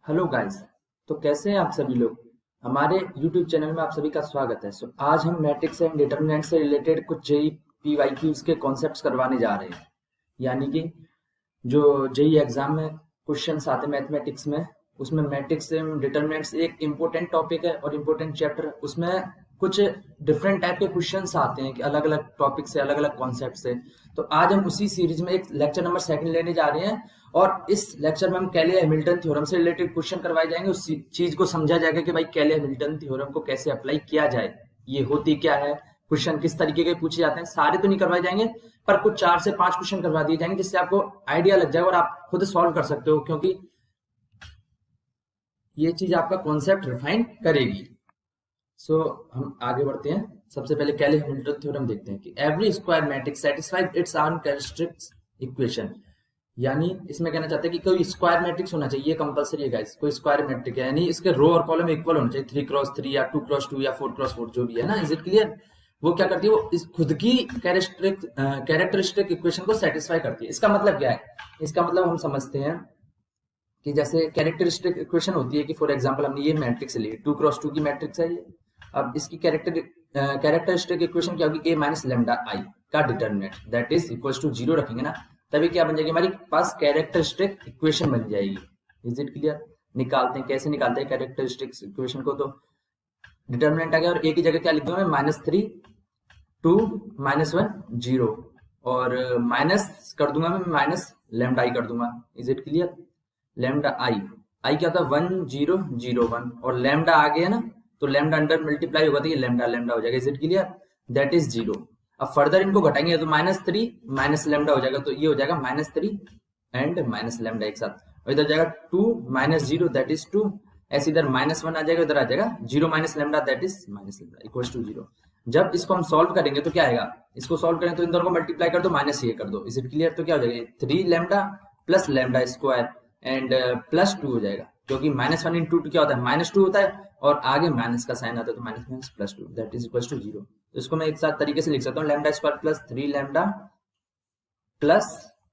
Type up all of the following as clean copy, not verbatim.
Hello guys. तो कैसे हैं आप सभी लोग। हमारे यूट्यूब चैनल में आप सभी का स्वागत है। आज हम मैट्रिक्स एंड डिटरमिनेंट से रिलेटेड कुछ जेई पीवाईक्यूज के कॉन्सेप्ट्स करवाने जा रहे हैं। यानी कि जो जेई एग्जाम में क्वेश्चंस आते हैं मैथमेटिक्स में, उसमें मैट्रिक्स एंड डिटरमिनेंट्स एक इम्पोर्टेंट टॉपिक है और इम्पोर्टेंट चैप्टर। उसमें कुछ डिफरेंट टाइप के क्वेश्चंस आते हैं कि अलग अलग टॉपिक से, अलग अलग कॉन्सेप्ट से। तो आज हम उसी सीरीज में एक लेक्चर नंबर 2 लेने जा रहे हैं और इस लेक्चर में हम कैले हैमिल्टन थ्योरम से रिलेटेड क्वेश्चन करवाए जाएंगे। उस चीज को समझा जाएगा कि भाई कैले हैमिल्टन थ्योरम को कैसे अप्लाई किया जाए, ये होती क्या है, क्वेश्चन किस तरीके के पूछे जाते हैं। सारे तो नहीं करवाए जाएंगे पर कुछ 4 से 5 क्वेश्चन करवा दिए जाएंगे जिससे आपको आइडिया लग जाएगा और आप खुद सॉल्व कर सकते हो, क्योंकि ये चीज आपका कॉन्सेप्ट रिफाइन करेगी। हम आगे बढ़ते हैं। सबसे पहले कैले हैमिल्टन थ्योरम देखते हैं कि every square matrix satisfies its own characteristics equation. यानी इसमें कहना चाहते हैं कि कोई स्क्वायर मैट्रिक्स होना चाहिए, कंपलसरी है गाइस। कोई स्क्वायर मैट्रिक्स है यानी इसके रो और कॉलम इक्वल होना चाहिए, 3x3 या 2x2 या 4x4 जो भी है ना। Is it clear? वो क्या करती है, वो इस खुद की कैरेक्टरिस्टिक इक्वेशन को सेटिस्फाई करती है। इसका मतलब क्या है? इसका मतलब हम समझते हैं कि जैसे कैरेक्टरिस्टिक इक्वेशन होती है कि फॉर एग्जांपल हमने ये मैट्रिक्स ली, 2x2 की मैट्रिक्स है ये। अब इसकी कैरेक्टरिस्टिक इक्वेशन क्या होगी, a माइनस लेमडा आई का determinant that is equals to 0 रखेंगे ना, तभी क्या बन जाएगी, हमारी पास कैरेक्टरिस्टिक इक्वेशन बन जाएगी। Is it clear? निकालते हैं, कैसे निकालते हैं कैरेक्टरिस्टिक इक्वेशन को। तो डिटरमिनेंट आ गया और a की जगह क्या लिख दूंगा मैं, -3 2 -1 0 और माइनस कर दूंगा मैं, माइनस लेमडा आई कर दूंगा। Is it clear? Lambda I क्या होता है, 1 0 0 1 और लेमडा आ गया ना, तो लेमडा अंडर मल्टीप्लाई होगा तो ये लेमडा लेमडा हो जाएगा। Is it clear? That is 0। अब फर्दर इनको घटाएंगे तो -3 माइनस लेमडा हो जाएगा, तो ये हो जाएगा -3 एंड माइनस लेमडा एक साथ, और इधर जाएगा 2 -0 दैट इज 2। ऐसे इधर -1 आ जाएगा, इधर आ जाएगा 0 minus lambda that is minus lambda equals to 0। जब इसको हम सॉल्व करेंगे तो क्या आएगा, इसको सॉल्व करें तो इन दोनों को मल्टीप्लाई कर दो, माइनस ये कर दो। Is it clear? तो क्या हो जाएगा, 3 lambda plus lambda square and +2 हो जाएगा, क्योंकि -1 इंटू 2 क्या होता है, -2 होता है और आगे माइनस का साइन आता है तो minus +2 that is equal to 0। तो इसको मैं एक साथ तरीके से लिख सकता हूँ, lambda square plus 3 lambda plus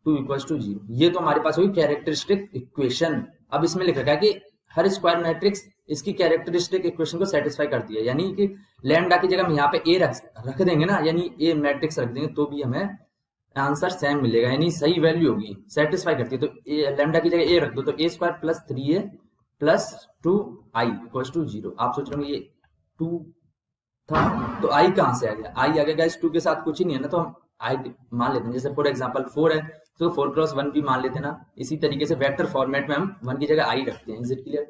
2 equal to 0। ये तो हमारे पास होगी कैरेक्टरिस्टिक इक्वेशन। अब इसमें लिख रखा है कि हर स्क्वायर मैट्रिक्स इसकी कैरेक्टरिस्टिक इक्वेशन को सेटिस्फाई करती है, यानी कि लेमडा की जगह हम यहाँ पे ए रख देंगे ना, यानी ए मैट्रिक्स रख देंगे तो भी हमें आंसर सेम मिलेगा, यानी सही वैल्यू होगी, सेटिस्फाई करती है। तो लेमडा की जगह ए रख दो तो a square plus 3a plus 2i equal to 0। आप सोच रहे होंगे ये 2 था तो आई कहां से आ गया, आई आ गया गाइस, 2 के साथ कुछ ही नहीं है ना, तो हम आई मान लेते हैं। जैसे फॉर एग्जांपल 4 है तो 4x1 भी मान लेते हैं ना। इसी तरीके से वेक्टर फॉर्मेट में हम 1 की जगह आई रखते हैं। Is it clear?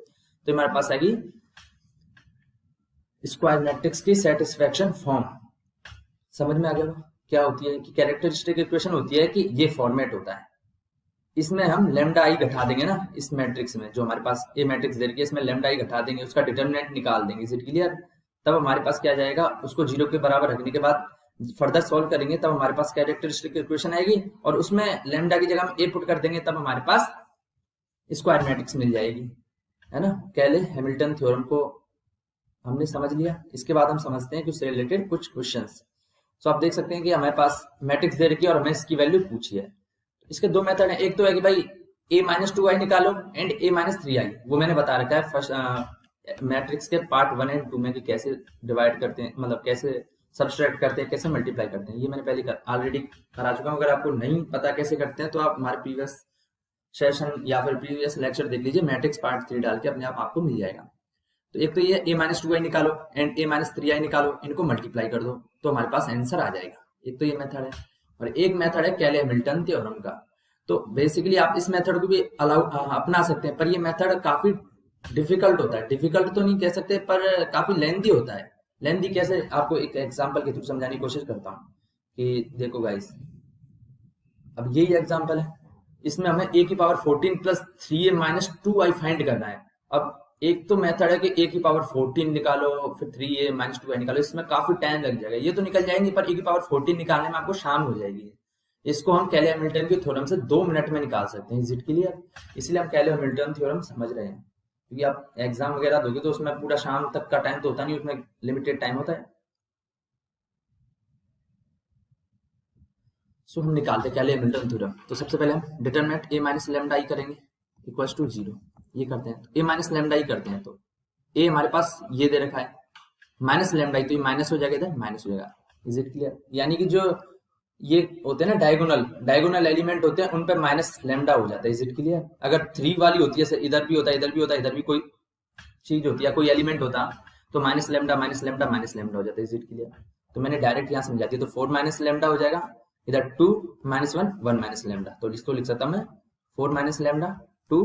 तो हमारे पास आएगी स्क्वायर मैट्रिक्स की सेटिस्फैक्शन फॉर्म। समझ में आ गया क्या होती है कि कैरेक्टरिस्टिक इक्वेशन होती है कि ये फॉर्मेट होता है, इसमें हम लेमडा आई घटा देंगे ना, इस मैट्रिक्स में जो हमारे पास ए मैट्रिक्स दे रखी है इसमें लेमडा आई घटा देंगे, उसका डिटरमिनेंट निकाल देंगे। Is it clear? तब हमारे पास क्या जाएगा, उसको 0 के बराबर रखने के बाद फर्दर सॉल्व करेंगे तब हमारे पास कैरेक्टरिस्टिक इक्वेशन आएगी और उसमें लेमडा की जगह हम ए पुट कर देंगे, तब हमारे पास स्क्वायर मैट्रिक्स मिल जाएगी, है ना। कैले हैमिल्टन थ्योरम को हमने समझ लिया। इसके बाद हम समझते हैं कि उससे रिलेटेड कुछ क्वेश्चंस। तो आप देख सकते हैं कि हमारे पास मैट्रिक्स दे रखी है और हमें इसकी वैल्यू पूछी है। इसके दो मेथड हैं, एक तो है कि भाई a-2i निकालो एंड a-3i, वो मैंने बता रखा है फर्स्ट मैट्रिक्स के पार्ट 1 एंड 2 में कि कैसे डिवाइड करते हैं, मतलब कैसे सब्सट्रैक्ट करते हैं, कैसे मल्टीप्लाई करते हैं। ये मैंने पहले ऑलरेडी करा चुका हूँ। अगर आपको नहीं पता कैसे करते हैं तो आप हमारे प्रीवियस सेशन या फिर प्रीवियस लेक्चर देख लीजिए, मैट्रिक्स पार्ट 3 डाल के अपने आप आपको मिल जाएगा। तो एक तो ये a-2i निकालो एंड a-3i निकालो, इनको मल्टीप्लाई कर दो तो हमारे पास आंसर आ जाएगा। एक तो ये मेथड है और एक मेथड है कैले हैमिल्टन थ्योरम का। तो बेसिकली आप इस मेथड को भी अपना सकते हैं, पर ये मेथड काफी डिफिकल्ट होता है। डिफिकल्ट तो नहीं कह सकते पर काफी लेंथी होता है। लेंथी कैसे, आपको एक एग्जांपल के थ्रू समझाने की कोशिश करता हूँ कि देखो गाइस, अब यही एग्जांपल है, इसमें हमें a की power 14 plus 3a minus 2i find करना है। अब एक तो मेथड है कि a की पावर 14 निकालो फिर 3a माइनस 2i निकालो, इसमें काफी टाइम लग जाएगा, ये तो निकल जाएंगे, पर a की पावर 14 निकालने में आपको शाम हो जाएगी। इसको हम कैले हैमिल्टन के थ्योरम से 2 मिनट में निकाल सकते हैं। Is it clear? इसलिए हम कैले हैमिल्टन थ्योरम समझ रहे हैं, क्योंकि आप एग्जाम वगैरह दोगे तो उसमें पूरा शाम तक का टाइम तो होता नहीं, उसमें लिमिटेड टाइम होता है। हम निकालते हैं कैले हैमिल्टन थ्योरम। तो सबसे पहले हम डिटरमिनेंट a माइनस लेमडा आई करेंगे इक्वल्स टू 0। ये करते हैं तो ए माइनस लेमडा ही करते हैं, तो ए हमारे पास ये दे रखा है माइनस लेमडा ही, तो ये माइनस हो जाएगा, इधर माइनस हो जाएगा। Is it clear? यानी कि जो ये होते हैं ना डायगोनल एलिमेंट होते हैं, उन पे माइनस लेमडा हो जाता है। Is it clear? अगर 3 वाली होती है, इधर भी होता है, इधर भी होता है, इधर भी कोई चीज होती है, कोई एलिमेंट होता, तो minus lambda minus lambda minus lambda हो जाता है। Is it clear? तो मैंने डायरेक्ट यहाँ समझा दिया, तो 4 माइनस लेमडा हो जाएगा, इधर 2 माइनस 1 1 माइनस लेमडा, तो इसको लिख सकता हूँ मैं 4 माइनस लेमडा 2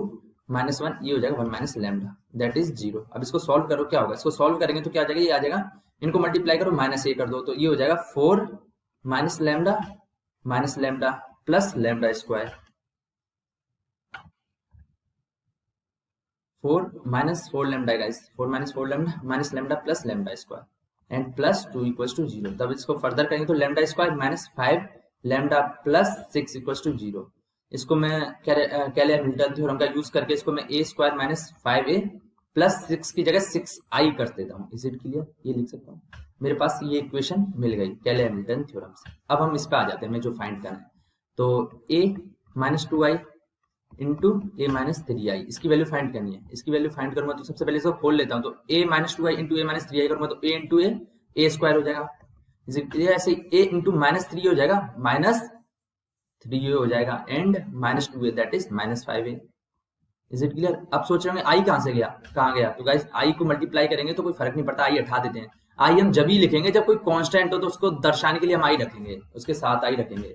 माइनस 1, ये हो जाएगा 1 माइनस लेमडा, दैट इज 0। अब इसको सॉल्व करो, क्या होगा? इसको सॉल्व करेंगे तो क्या आ जाएगा, ये आ जाएगा, इनको मल्टीप्लाई करो, माइनस ए कर दो, तो ये हो जाएगा 4 minus lambda plus lambda square, 4 lambda guys, 4 minus 4 lambda minus lambda plus lambda square and plus 2 equals to 0। तब इसको फर्दर करेंगे तो lambda square minus 5 lambda plus 6 equals to 0। इसको मैं कैले हैमिल्टन थ्योरम का यूज करके इसको मैं a square minus 5a plus 6 की जगह 6i कर देता हूँ। Is it clear? ये लिख सकता हूँ, मेरे पास ये इक्वेशन मिल गई कैले हैमिल्टन थ्योरम से। अब हम इस पे आ जाते हैं, मैं जो फाइंड करना है, तो a minus 2i into A minus 3i, इसकी वैल्यू फाइंड करनी है। इसकी वैल्यू फाइंड करूंगा तो सबसे पहले इसको खोल लेता हूँ, तो a minus 2i into A minus 3i करूंगा तो a इंटू ए स्क्वायर हो जाएगा, ऐसे a इंटू माइनस 3 हो जाएगा, माइनस 3a हो जाएगा and minus 2a that is minus 5a। Is it clear? अब सोच रहे होंगे आई कहाँ से गया, कहाँ गया? तो गाइस आई को मल्टीप्लाई करेंगे तो कोई फर्क नहीं पड़ता, आई हटा देते हैं। आई हम जब ही लिखेंगे जब कोई कांस्टेंट हो, तो उसको दर्शाने के लिए हम आई रखेंगे, उसके साथ आई रखेंगे,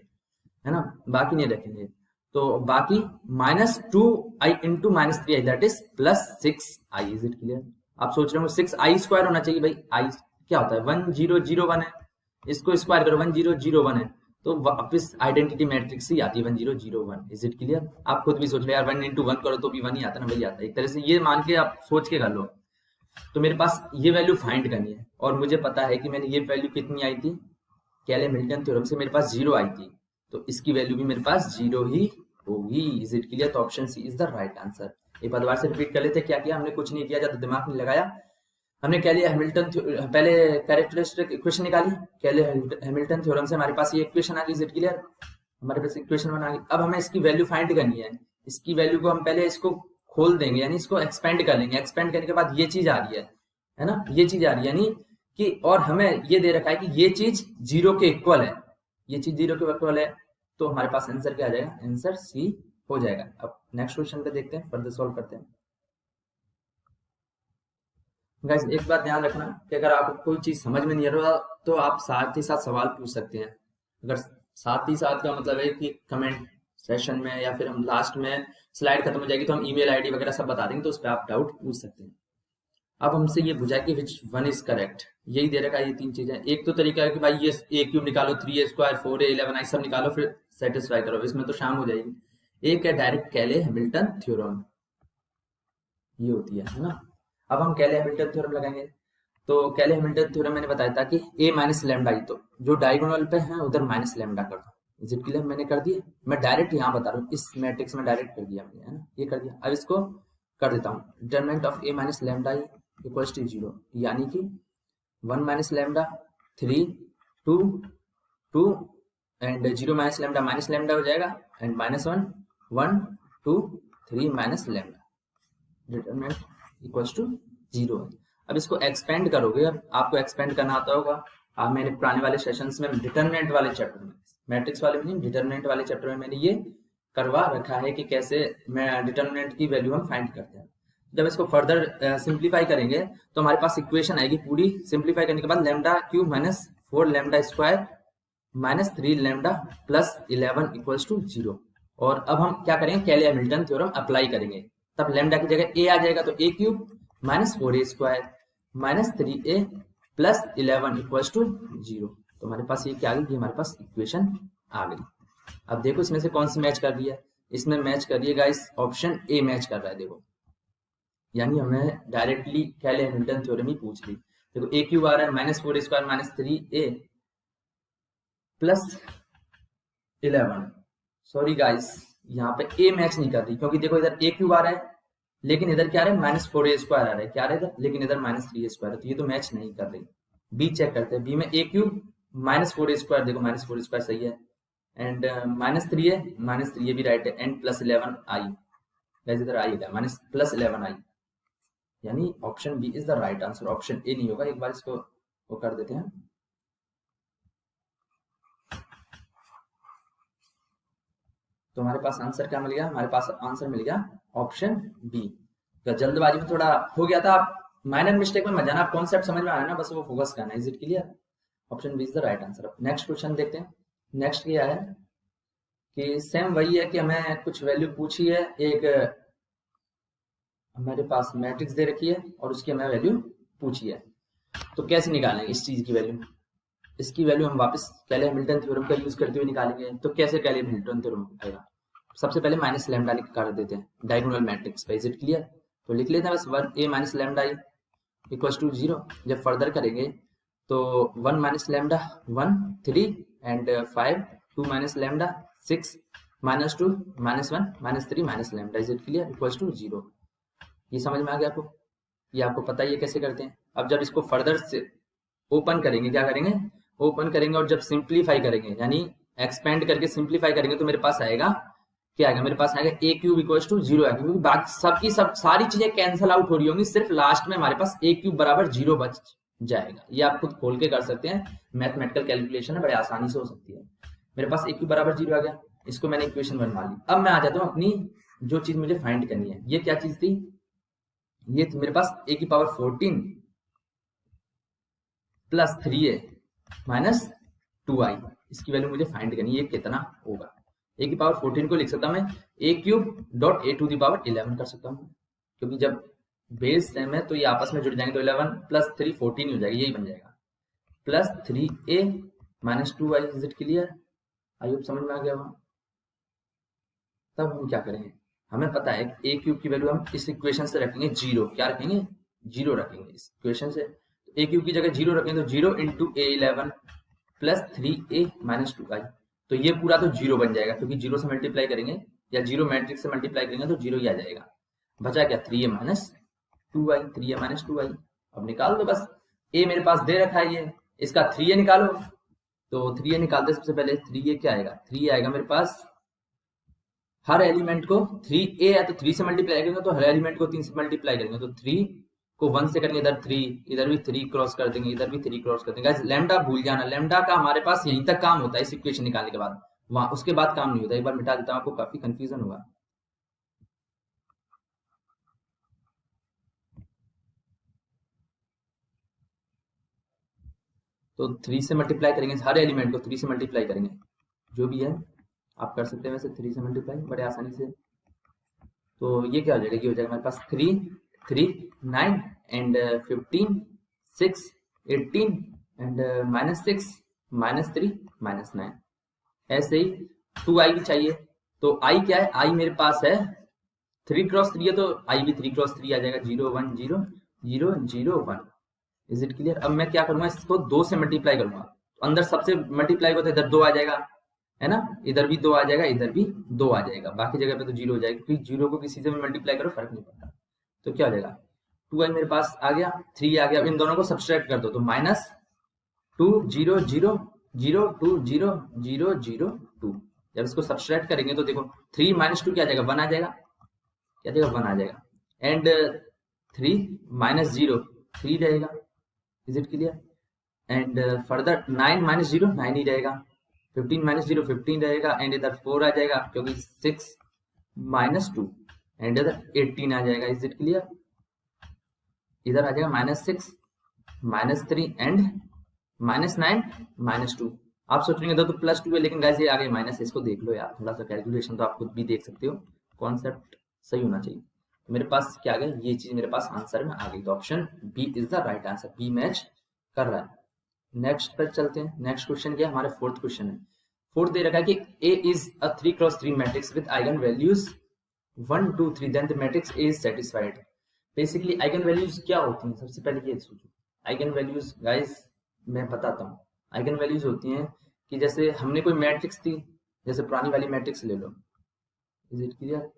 है ना, बाकी नहीं रखेंगे। तो बाकी minus 2i into minus 3i that is plus 6i। Is it clear? आप सोच रहे हो 6i स्क्वायर होना चाहिए, भाई आई क्या होता है 1001 है, इसको स्क्वायर करो 1001 है, तो वापस आइडेंटिटी मैट्रिक्स ही आती है 1001। Is it clear? आप खुद भी सोच लो यार, 1 इंटू 1 करो तो भी 1 ही आता है ना, वही आता है। एक तरह से ये मान के आप सोच के कर लो। तो मेरे पास ये वैल्यू फाइंड करनी है और मुझे पता है कि मैंने ये वैल्यू कितनी आई थी, कैले हैमिल्टन थ्योरम से मेरे पास 0 आई थी, तो इसकी वैल्यू भी मेरे पास 0 ही होगी। Is it clear? तो option C is the right answer. एक बार दोबारा से रिपीट कर लेते, क्या किया हमने? कुछ नहीं किया, ज्यादा दिमाग नहीं लगाया, हमने कैले हैमिल्टन पहले कैरेक्टरिस्टिक इक्वेशन निकाली, कैले हैमिल्टन थ्योरम से हमारे पास ये इक्वेशन आ गई। Is it clear? हमारे पास इक्वेशन बना गई। अब हमें इसकी वैल्यू फाइंड करनी है, इसकी वैल्यू को हम पहले इसको खोल देंगे, यानी इसको एक्सपेंड कर लेंगे। एक्सपेंड करने के बाद ये चीज आ रही है ना, ये चीज आ रही है, यानी कि और हमें ये दे रखा है कि ये चीज 0 के इक्वल है, ये चीज 0 के इक्वल है, तो हमारे पास आंसर क्या आ जाएगा? आंसर सी हो जाएगा। अब नेक्स्ट क्वेश्चन पे देखते हैं, फर्दर सॉल्व करते हैं। गाइस एक बात ध्यान रखना कि अगर आपको कोई चीज समझ में नहीं आ रहा तो आप साथ ही साथ सवाल पूछ सकते हैं। अगर साथ ही साथ का मतलब है कि कमेंट सेशन में या फिर हम लास्ट में स्लाइड खत्म हो जाएगी तो हम ईमेल आईडी वगैरह सब बता देंगे, तो उस पर आप डाउट पूछ सकते हैं। अब हमसे ये पूछा कि विच वन इज करेक्ट, यही दे रखा है, ये 3 चीजें। एक तो तरीका है कि भाई ये ए क्यूब निकालो, 3a स्क्वायर 4a 11i सब निकालो, फिर सेटिस्फाई करो, इसमें तो शाम हो जाएगी। एक है डायरेक्ट कैले हैमिल्टन थ्योरम, ये होती है ना। अब हम कैले हैमिल्टन थ्योरम लगाएंगे, तो कैले हैमिल्टन थ्योरम मैंने बताया था कि a माइनस लेमडा ही, तो जो डायगोनल पे है उधर माइनस लेमडा कर दो। Is it clear? मैंने कर दिया, मैं डायरेक्ट यहाँ बता रहा हूँ, इस मैट्रिक्स में डायरेक्ट कर दिया मैंने, है ना, ये कर दिया। अब इसको कर देता हूँ, determinant of a minus lambda equals to 0, यानी कि 1 minus lambda 3 2 2 and 0 minus lambda हो जाएगा and minus 1 1 2 3 minus lambda, determinant equals to 0 है। अब इसको एक्सपेंड करोगे, अब आपको एक्सपेंड करना आता होगा, मैंने पुराने वाले सेशंस में डिटरमिनेंट वाले चैप्टर में, मैट्रिक्स वाले में नहीं, डिटरमिनेंट वाले चैप्टर में मैंने ये करवा रखा है कि कैसे मैं डिटरमिनेंट की वैल्यू हम फाइंड करते हैं। जब इसको फर्दर सिंप्लीफाई करेंगे तो हमारे पास इक्वेशन आएगी पूरी, सिंप्लीफाई करने के बाद lambda cube minus 4 lambda square minus 3 lambda plus 11 equals to 0। और अब हम क्या करेंगे? कैले हैमिल्टन थ्योरम अप्लाई करेंगे, तब लेमडा की जगह a आ जाएगा, तो a cube minus 4a square minus 3a plus 11 equals to 0। तो हमारे पास ये क्या आ गई? हमारे पास इक्वेशन आ गई। अब देखो इसमें से कौन सी मैच कर रही है, इसमें मैच कर रही है गाइस ऑप्शन ए मैच कर रहा है। देखो यानी हमें डायरेक्टली कैले हैमिल्टन थ्योरम ही पूछ ली। देखो a क्यूब आ रहा है minus 4a square minus 3a plus 11, sorry guys यहाँ पे a मैच नहीं कर रही, क्योंकि देखो इधर a क्यूब आ रहा है लेकिन इधर क्या आ रहा है माइनस 4a स्क्वायर आ रहा है, क्या आ रहा है इधर, लेकिन इधर माइनस 3a स्क्वायर है, तो ये तो मैच नहीं कर रही। बी चेक करते हैं, बी में a cube minus 4a square, देखो माइनस 4a स्क्वायर सही है, एंड माइनस 3a भी राइट है, एंड प्लस 11i, गाइस इधर आई है माइनस प्लस 11 आई, यानी option B is the right answer, option A नहीं होगा। एक बार इसको वो कर देते हैं। तो हमारे पास आंसर क्या मिल गया, हमारे पास आंसर मिल गया ऑप्शन बी। तो जल्दबाजी में थोड़ा हो गया था, आप माइनर मिस्टेक में मत जाना, आप कॉन्सेप्ट समझ में आया ना, बस वो फोकस करना। Is it clear? Option B is the right answer. Next question देखते हैं। नेक्स्ट क्या है कि सेम वही है कि हमें कुछ वैल्यू पूछी है, एक हमारे पास मैट्रिक्स दे रखी है और उसकी हमें वैल्यू पूछी है। तो कैसे निकालेंगे इस चीज की वैल्यू? इसकी वैल्यू हम वापस कैले हैमिल्टन थ्योरम का यूज करते हुए निकालेंगे। तो कैसे कैले हैमिल्टन थ्योरम आएगा? सबसे पहले माइनस लैम्डा निकाल देते हैं डायगोनल मैट्रिक्स पे। Is it clear? तो लिख लेते हैं बस 1 a minus lambda I equals to 0। जब फर्दर करेंगे तो 1 minus lambda 1 3 and 5 2 minus lambda 6 minus 2 minus 1 minus 3 minus lambda. Is it clear? Equals to 0। ये समझ में आ गया आपको? ये आपको पता ही है कैसे करते हैं। अब जब इसको फर्दर से ओपन करेंगे, क्या करेंगे, ओपन करेंगे और जब सिंप्लीफाई करेंगे यानी एक्सपेंड करके सिंप्लीफाई करेंगे तो मेरे पास आएगा क्या आएगा, मेरे पास आएगा a क्यूब इक्वल्स टू 0 आएगा, क्योंकि बाकी सबकी सब सारी चीजें कैंसिल आउट हो रही होंगी, सिर्फ लास्ट में हमारे पास a क्यूब बराबर 0 बच जाएगा। ये आप खुद खोल के कर सकते हैं, मैथमेटिकल कैलकुलेशन है, बड़े आसानी से हो सकती है। मेरे पास a क्यूब बराबर 0 आ गया, इसको मैंने इक्वेशन बनवा ली। अब मैं आ जाता हूँ अपनी जो चीज मुझे फाइंड करनी है। ये क्या चीज थी? ये थी मेरे पास a की power 14 plus 3a minus 2i। इसकी वैल्यू मुझे फाइंड करनी है, कितना होगा। a की पावर 14 को लिख सकता हूं मैं a cube dot a to the power 11 कर सकता हूं, क्योंकि जब बेस सेम है तो ये आपस में जुड़ जाएंगे, तो 11 प्लस 3 14 ही हो जाएगा, यही बन जाएगा। Plus 3a minus 2i। Is it clear? I hope समझ में आ गया वहां। तब हम क्या करेंगे, हमें पता है a क्यूब की वैल्यू हम इस इक्वेशन से रखेंगे 0। क्या रखेंगे? 0 रखेंगे इस इक्वेशन से। तो a क्यूब की जगह 0 रखेंगे तो 0 into a11 plus 3a minus 2i। तो ये पूरा तो 0 बन जाएगा, क्योंकि 0 से मल्टीप्लाई करेंगे या 0 मैट्रिक्स से मल्टीप्लाई करेंगे तो 0 ही आ जाएगा। बचा क्या? 3a minus 2i, 3a minus 2i। अब निकाल दो बस, a मेरे पास दे रखा है, ये इसका 3a निकालो। तो 3a निकालते सबसे पहले 3a क्या आएगा, 3 आएगा मेरे पास, हर एलिमेंट को 3a है तो 3 से मल्टीप्लाई करेंगे, तो हर एलिमेंट को 3 से मल्टीप्लाई करेंगे, तो 3 को 1 से करेंगे, इधर 3, इधर भी 3 क्रॉस कर देंगे, इधर भी 3 क्रॉस कर देंगे। गाइस लैम्डा भूल जाना, लैम्डा का हमारे पास यहीं तक काम होता है इस इक्वेशन निकालने के बाद, वहां उसके बाद काम नहीं होता। एक बार मिटा देता हूं, आपको काफी कंफ्यूजन होगा। तो 3 से मल्टीप्लाई करेंगे, हर एलिमेंट को 3 से मल्टीप्लाई करेंगे, जो भी है आप कर सकते हैं वैसे 3 से मल्टीप्लाई बड़े आसानी से। तो ये क्या हो जाएगा, ये हो जाएगा हमारे पास 3 3 9 and 15 6 18 and minus 6 minus 3 minus 9। ऐसे ही 2i भी चाहिए, तो i क्या है, i मेरे पास है 3 क्रॉस 3 है, तो i भी 3 क्रॉस 3 आ जाएगा, 0 1 0 0 0 1। Is it clear? अब मैं क्या करूंगा, इसको 2 से मल्टीप्लाई करूंगा, तो अंदर सबसे मल्टीप्लाई होता है, इधर 2 आ जाएगा, है ना, इधर भी 2 आ जाएगा, इधर भी 2 आ जाएगा, बाकी जगह पे तो 0 हो जाएगा, क्योंकि 0 को किसी से भी मल्टीप्लाई करो फर्क नहीं पड़ता। तो क्या हो जाएगा, 2i मेरे पास आ गया, 3 आ गया। अब इन दोनों को सब्सट्रैक्ट कर दो, तो माइनस 2 0 0 0 2 0 0 0 2। जब इसको सब्सट्रैक्ट करेंगे तो देखो 3 माइनस 2 क्या आ जाएगा, 1 आ जाएगा, क्या आ जाएगा, 1 आ जाएगा। एंड 3 माइनस 0 3 रहेगा। Is it clear? And further 9 minus 0 9 ही रहेगा, 15 माइनस 0 15 रहेगा, एंड इधर 4 आ जाएगा, क्योंकि 6 माइनस 2 एंड इधर 18 आ जाएगा। Is it clear? इधर आ जाएगा minus 6 minus 3 and minus 9 minus 2। आप सोच रहे हैं तो प्लस 2 है, लेकिन गाइस ये आगे माइनस है, इसको देख लो यार, थोड़ा सा कैलकुलेशन तो आप खुद भी देख सकते हो, कॉन्सेप्ट सही होना चाहिए। तो मेरे पास क्या आ गया, ये चीज मेरे पास आंसर में आ गई, तो option B is the right answer, B match कर रहा है। नेक्स्ट पर चलते हैं। नेक्स्ट क्वेश्चन क्या है, हमारे फोर्थ क्वेश्चन है। फोर्थ दे रखा है कि A is a 3x3 matrix with eigen values 1 2 3 then the matrix A is satisfied। Basically eigen values क्या होती हैं, सबसे पहले ये सोचो। आइगन वैल्यूज गाइस मैं बताता हूँ। आइगन वैल्यूज होती हैं कि जैसे हमने कोई मैट्रिक्स थी, जैसे पुरानी वाली मैट्रिक्स ले लो। Is it clear?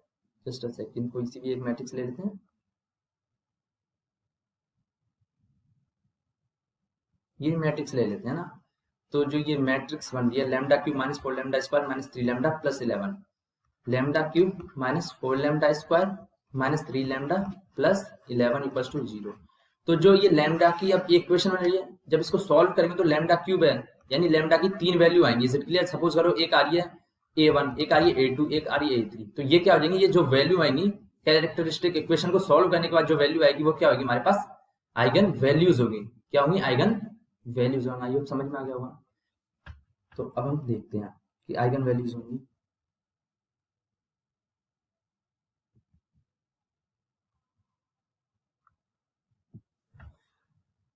Just a second, कोई सी भी एक मैट्रिक्स ले लेते हैं। ये मैट्रिक्स ले लेते हैं ना, तो जो ये मैट्रिक्स बन रही है lambda cube minus 4 lambda square minus 3 lambda plus 11, lambda cube minus 4 lambda square minus 3 lambda plus 11 equals to 0। तो जो ये लेमडा की अब इक्वेशन बन रही है, जब इसको सॉल्व करेंगे तो लेमडा क्यूब है, यानी लेमडा की 3 वैल्यू आएंगी। Is it clear? सपोज करो एक आ रही है a1, एक आ रही है a2, एक आ रही है a3। तो ये क्या हो जाएंगी, ये जो वैल्यू आएंगी कैरेक्टरिस्टिक इक्वेशन को सॉल्व करने के बाद जो वैल्यू आएगी वो क्या होगी, हमारे पास आइगन वैल्यूज होगी। क्या होंगी? आइगन वैल्यूज होंगी। ये समझ में आ गया होगा। तो अब हम देखते हैं कि आइगन वैल्यूज होंगी।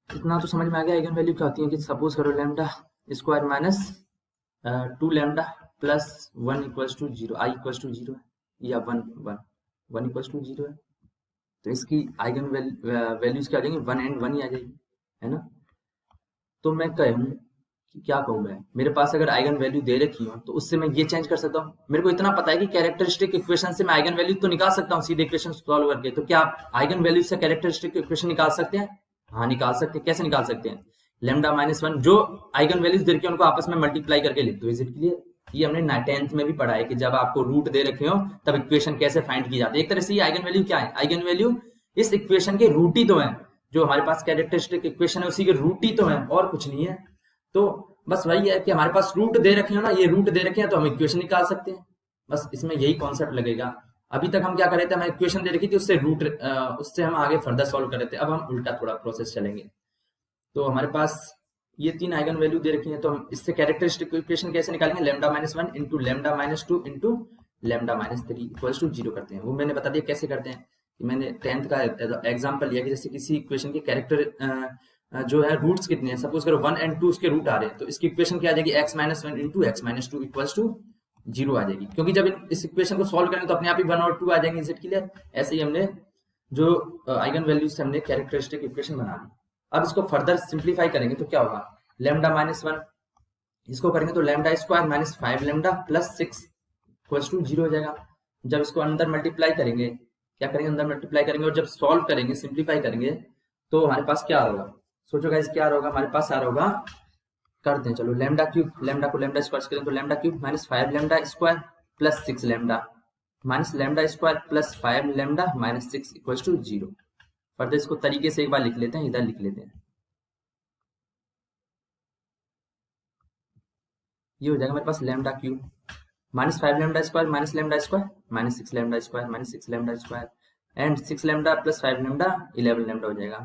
इतना तो समझ में आ गया आइगन वैल्यू क्या होती है कि सपोज करो lambda square minus 2 lambda plus 1 equals to 0, I equals to 0 है, या 1 इक्वल्स टू 0 है। तो इसकी आइगन वैल्यूज क्या आ जाएंगी, 1 एंड 1 ही आ जाएगी, है ना। तो मैं कहूँ कि क्या कहूँ मैं, मेरे पास अगर आइगन वैल्यू दे रखी हो तो उससे मैं ये चेंज कर सकता हूँ। मेरे को इतना पता है कि कैरेक्टरिस्टिक इक्वेशन से मैं आइगन वैल्यू तो निकाल सकता हूँ सीधे इक्वेशन सॉल्व करके। तो क्या आप आइगन वैल्यू से कैरेक्टरिस्टिक इक्वेशन निकाल सकते हैं? हाँ, निकाल सकते हैं। कैसे निकाल सकते हैं? लेमडा माइनस 1 जो आइगन वैल्यूज दे रखी है उनको आपस में मल्टीप्लाई करके लिख दो। Is it clear? ये हमने 10th में भी पढ़ा है कि जब आपको रूट दे रखे हो तब इक्वेशन कैसे फाइंड की जाती है। एक तरह से ये आइगन वैल्यू क्या है, आइगन वैल्यू इस इक्वेशन के रूट ही तो है। जो हमारे पास कैरेक्टरिस्टिक इक्वेशन है उसी के रूट ही तो है, और कुछ नहीं है। तो बस वही है कि हमारे पास रूट दे रखे हो ना, ये रूट दे रखे हैं तो हम इक्वेशन निकाल सकते हैं। बस इसमें यही कॉन्सेप्ट लगेगा। अभी तक हम क्या कर रहे थे, हमें इक्वेशन दे रखी थी, उससे रूट उससे हम आगे फर्दर सॉल्व कर रहे थे। अब हम उल्टा थोड़ा प्रोसेस चलेंगे। तो हमारे पास ये 3 आइगन वैल्यू दे रखी है, तो हम इससे कैरेक्टरिस्टिक इक्वेशन कैसे निकालेंगे, lambda minus 1 into lambda minus 2 into lambda minus 3 equals to 0 करते हैं। वो मैंने बता दिया कैसे करते हैं। मैंने 10th का एग्जाम्पल लिया कि जैसे किसी इक्वेशन के कैरेक्टर जो है रूट्स कितने हैं, सपोज करो 1 एंड 2 उसके रूट आ रहे हैं, तो इसकी इक्वेशन क्या आ जाएगी, x minus 1 into x minus 2 equals to 0 आ जाएगी। क्योंकि जब इस इक्वेशन को सॉल्व करेंगे तो अपने आप ही 1 और 2 आ जाएंगे। Is it clear? ऐसे ही हमने जो आइगन वैल्यूज से हमने कैरेक्टरिस्टिक इक्वेशन बना ली। अब इसको फर्दर सिंप्लीफाई करेंगे तो क्या होगा, लेमडा माइनस 1 इसको करेंगे तो lambda square minus 5 lambda plus 6 equals to 0 हो जाएगा। जब इसको अंदर मल्टीप्लाई करेंगे, क्या करेंगे, अंदर मल्टीप्लाई करेंगे और जब सॉल्व करेंगे, सिंप्लीफाई करेंगे, तो हमारे पास क्या होगा, सोचो गाइस क्या होगा, हमारे पास आ रहा होगा, करते हैं चलो, लेमडा क्यूब, लेमडा को लेमडा स्क्वायर करें तो lambda cube minus 5 lambda square plus 6 lambda minus lambda square plus 5 lambda minus 6 equals to 0। Further इसको तरीके से एक बार लिख लेते हैं, इधर लिख लेते हैं। ये हो जाएगा मेरे पास lambda cube minus 5 lambda square minus lambda square minus 6 lambda square minus 6 lambda square and 6 lambda plus 5 lambda 11 lambda हो जाएगा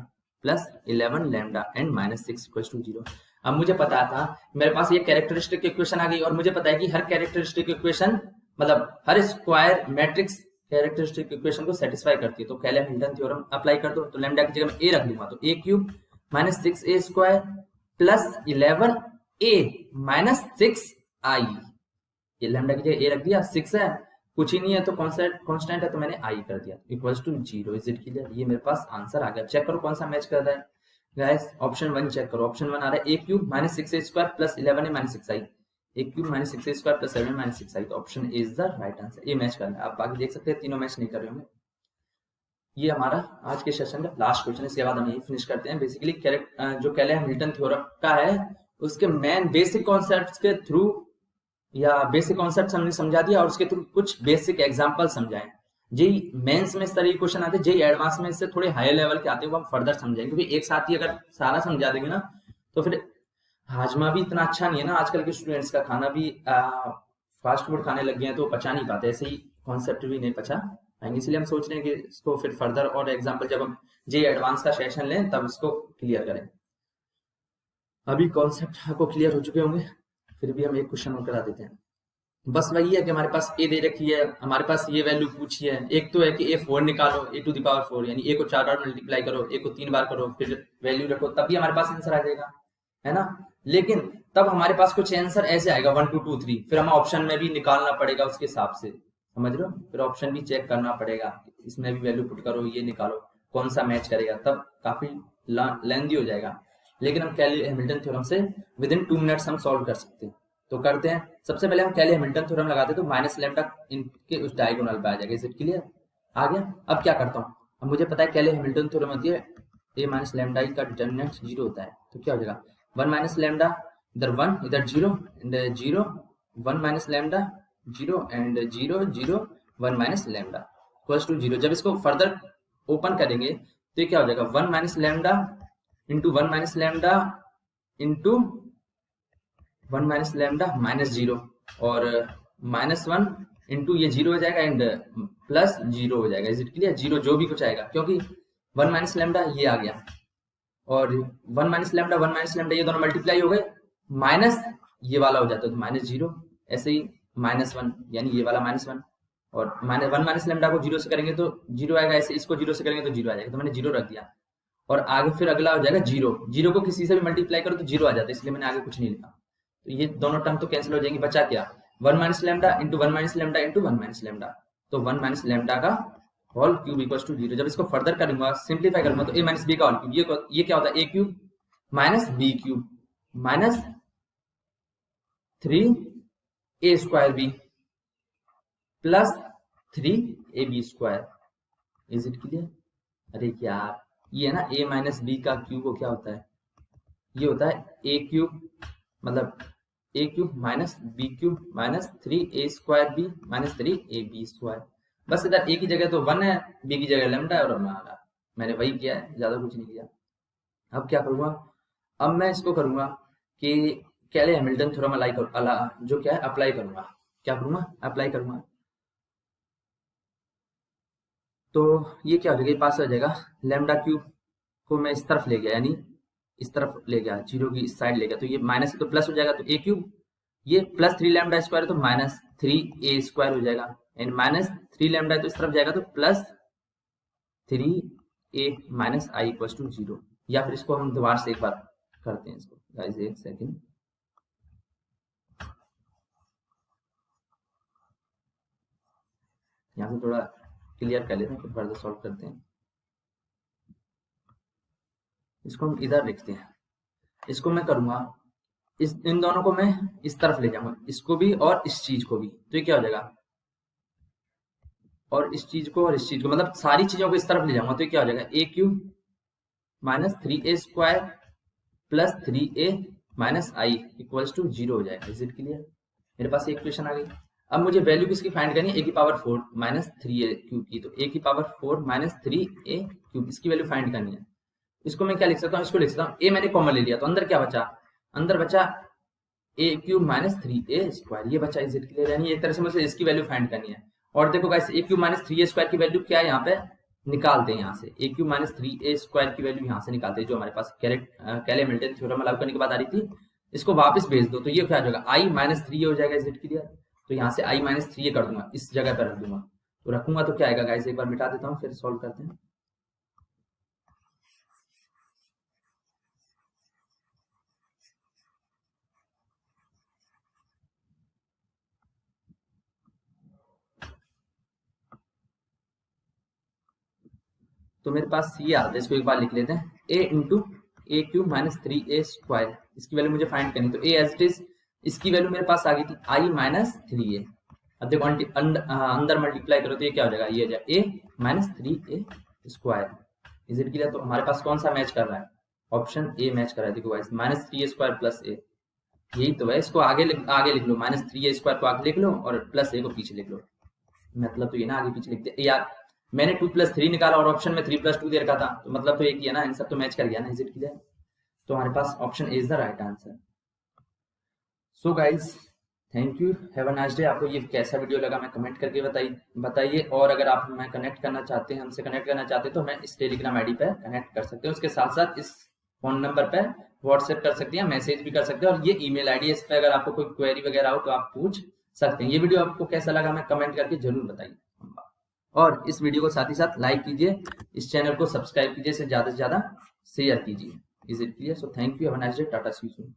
plus 11 lambda and minus 6 equals to 0। अब मुझे पता था, मेरे पास ये कैरेक्टरिस्टिक इक्वेशन आ गई और मुझे पता है कि हर कैरेक्टरिस्टिक इक्वेशन मतलब हर स्क्वायर मैट्रिक्स कैरेक्टरिस्टिक इक्वेशन को सेटिस्फाई करती है। तो कैले हैमिल्टन थ्योरम अप्लाई कर दो। तो लेमडा की जगह मैं a रख दूंगा, तो a cube minus 6a square plus 11a minus 6i। ये लैम्डा की जगह a रख दिया, 6 है, कुछ ही नहीं है तो कांस्टेंट है तो मैंने i कर दिया equals to 0। Is it clear? ये मेरे पास आंसर आ गया। चेक करो कौन सा मैच कर रहा है गाइस। ऑप्शन 1 चेक करो, ऑप्शन 1 आ रहा है a cube minus 6a square plus 11a minus 6i, a cube minus 6a square plus 7a minus 6i। तो option A is the right answer. ये मैच करना है। आप बाकी देख सकते हैं तीनों मैच नहीं कर रहे होंगे। ये हमारा आज के सेशन का लास्ट क्वेश्चन, इसके बाद हम यही फिनिश करते हैं। बेसिकली जो कैले हैमिल्टन थ्योरम का है उसके मेन बेसिक कॉन्सेप्ट्स के थ्रू या बेसिक कॉन्सेप्ट हमने समझा दिया और उसके थ्रू कुछ बेसिक एग्जांपल समझाएं। जेई मेंस में इस तरह के क्वेश्चन आते हैं, जेई एडवांस में इससे थोड़े हायर लेवल के आते हैं, वो हम फर्दर समझाएंगे। क्योंकि एक साथ ही अगर सारा समझा देंगे ना तो फिर हाजमा भी इतना अच्छा नहीं है ना। आजकल के स्टूडेंट्स का खाना भी फास्ट फूड खाने लग गए हैं तो पचा नहीं पाते, ऐसे ही कॉन्सेप्ट भी नहीं पचा पाएंगे। इसलिए हम सोच रहे हैं कि इसको फिर फर्दर और एग्जाम्पल जब हम जेई एडवांस का सेशन लें तब इसको क्लियर करें। अभी कॉन्सेप्ट आपको क्लियर हो चुके होंगे, फिर भी हम एक क्वेश्चन और करा देते हैं। बस वही है कि हमारे पास a दे रखी है, हमारे पास ये वैल्यू पूछी है। एक तो है कि a4 निकालो, a टू द पावर 4, यानी a को 4 बार मल्टीप्लाई करो, a को 3 बार करो, फिर वैल्यू रखो, तभी हमारे पास आंसर आ जाएगा, है ना। लेकिन तब हमारे पास कुछ आंसर ऐसे आएगा 1 2 2 3, फिर हमें ऑप्शन में भी निकालना पड़ेगा उसके हिसाब से, समझ रहे हो। फिर ऑप्शन भी चेक करना पड़ेगा, इसमें भी वैल्यू पुट करो, ये निकालो, कौन सा मैच करेगा, तब काफी लेंथी हो जाएगा। लेकिन हम कैले हैमिल्टन थ्योरम से विद इन 2 मिनट्स हम सॉल्व कर सकते हैं। तो करते हैं। सबसे पहले हम कैले हैमिल्टन थ्योरम लगाते हैं तो माइनस लैम्डा इनके उस डायगोनल पे आ जाएगा। Is it clear? आ गया। अब क्या करता हूँ, अब मुझे पता है कैले हैमिल्टन थ्योरम होती है a माइनस लैम्डा का डिटरमिनेंट 0 होता है। तो क्या हो जाएगा 1 माइनस लैम्डा, इधर 1 इधर 0 0 1 minus lambda 0 and 0 0 1 minus lambda equals to 0। जब इसको फर्दर ओपन करेंगे तो ये क्या हो जाएगा 1 minus lambda into 1 minus lambda into 1 minus lambda minus 0 और -1 इंटू ये 0 हो जाएगा एंड प्लस 0 हो जाएगा। Is it clear? 0 जो भी कुछ आएगा क्योंकि 1 माइनस लैम्डा ये आ गया और 1 माइनस लैम्डा 1 माइनस लैम्डा ये दोनों मल्टीप्लाई हो गए, माइनस ये वाला हो जाता है तो -0, ऐसे ही -1 यानी ये वाला -1 और -1 माइनस लैम्डा को 0 से करेंगे तो 0 आएगा, ऐसे इसको 0 से करेंगे तो 0 आ जाएगा, तो मैंने 0 रख दिया। और आगे फिर अगला हो जाएगा 0, 0 को किसी से भी मल्टीप्लाई करो तो 0 आ जाता है, इसलिए मैंने आगे कुछ नहीं लिखा। तो ये दोनों टर्म तो कैंसिल हो जाएंगे, बचा क्या 1 minus lambda into 1 minus lambda into 1 minus lambda, तो 1 माइनस लैम्डा का होल क्यूब इक्वल्स टू 0। जब इसको फर्दर करूंगा सिंप्लीफाई करूंगा तो a माइनस बी का होल क्यूब, ये क्या होता है a cube minus B cube minus 3a square B plus 3ab square. Is it clear? अरे यार ये है ना a माइनस बी का क्यूब को क्या होता है, ये होता है a क्यूब मतलब a cube minus B cube minus 3a square B minus 3ab square. बस इधर a की जगह तो 1 है, b की जगह लैम्डा है और मैंने वही किया है, ज्यादा कुछ नहीं किया। अब क्या करूंगा, अब मैं इसको करूंगा कि कैले हैमिल्टन थ्योरम जो क्या है अप्लाई करूंगा। क्या करूंगा? अप्लाई करूंगा। तो ये क्या हो जाएगा, पास हो जाएगा लैम्डा क्यूब को मैं इस तरफ ले गया यानी इस तरफ ले गया, 0 की इस साइड ले गया तो ये माइनस तो प्लस हो जाएगा तो a क्यूब, ये प्लस 3 लैम्डा स्क्वायर तो माइनस 3a स्क्वायर हो जाएगा एंड माइनस 3 लैम्डा तो इस तरफ जाएगा तो plus 3a minus i equals to 0। या फिर इसको हम दोबारा से एक बार करते हैं इसको गाइस, एक सेकंड। यहाँ से थोड़ा क्लियर कर लेते हैं फिर फर्दर सॉल्व करते हैं। इसको हम इधर लिखते हैं, इसको मैं करूंगा इन दोनों को मैं इस तरफ ले जाऊंगा, इसको भी और इस चीज को भी, तो ये क्या हो जाएगा और इस चीज को और इस चीज को मतलब सारी चीजों को इस तरफ ले जाऊंगा तो ये क्या हो जाएगा a cube minus 3a square plus 3a minus i equals to 0 हो जाएगा। Is it clear? मेरे पास एक इक्वेशन आ गई। अब मुझे वैल्यू किसकी फाइंड करनी है, a की पावर 4 माइनस 3a क्यूब की, तो a की पावर 4 माइनस 3a क्यूब इसकी वैल्यू फाइंड करनी है। इसको मैं क्या लिख सकता हूँ, इसको लिख सकता हूँ a मैंने कॉमन ले लिया तो अंदर क्या बचा, अंदर बचा a cube minus 3a square, ये बचा। Is it clear? यानी एक तरह से मुझे इसकी वैल्यू फाइंड करनी है। और देखो guys a cube minus 3a square की वैल्यू क्या है, यहाँ पे निकालते हैं, यहाँ से a cube minus 3a square की वैल्यू यहाँ से निकालते हैं जो हमारे पास कैले हैमिल्टन थ्योरम लागू करने के बाद आ रही थी। इसको वापस भेज दो तो ये क्या हो जाएगा i माइनस 3a हो जाएगा। Is it clear? तो यहाँ से i माइनस 3a कर दूंगा, इस जगह पर रख दूंगा, तो रखूंगा तो क्या आएगा गाइस, एक बार मिटा देता हूँ फिर सॉल्व करते हैं। तो मेरे पास ये आता है, इसको एक बार लिख लेते हैं, a into A cube minus 3a square, इसकी वैल्यू मुझे फाइंड करनी, तो a एज इट इज इसकी वैल्यू मेरे पास आ गई थी i माइनस 3a। अब देखो अंदर मल्टीप्लाई करो तो ये क्या हो जाएगा, ये आ जाएगा a minus 3a square. Is it clear? तो हमारे पास कौन सा मैच कर रहा है, ऑप्शन ए मैच कर रहा है। देखो guys minus 3a square plus a, यही तो है। इसको आगे लिख लो, माइनस 3a स्क्वायर को आगे लिख लो और प्लस a को पीछे लिख लो, मतलब तो ये ना आगे पीछे लिखते यार, मैंने 2 प्लस 3 निकाला और ऑप्शन में 3 प्लस 2 दे रखा था, तो मतलब तो एक ही है ना, इन सब तो मैच कर गया ना। Is it clear? तो हमारे पास option A is the right answer. So guys thank you, have a nice day. आपको ये कैसा वीडियो लगा मैं कमेंट करके बताइए। और अगर आप मैं कनेक्ट करना चाहते हैं, हमसे कनेक्ट करना चाहते हैं तो मैं इस टेलीग्राम आईडी पे कनेक्ट कर सकते हैं, उसके साथ साथ इस फोन नंबर पे व्हाट्सएप कर सकते हैं, मैसेज भी कर सकते हैं, और ये ईमेल आईडी है, इस पे अगर आपको कोई क्वेरी वगैरह हो तो आप पूछ सकते हैं। ये वीडियो आपको कैसा लगा मैं कमेंट करके जरूर बताइए, और इस वीडियो को साथ ही साथ लाइक कीजिए, इस चैनल को सब्सक्राइब कीजिए, इसे ज्यादा से ज्यादा शेयर कीजिए। Is it clear? So thank you, have a nice day, tata see you soon.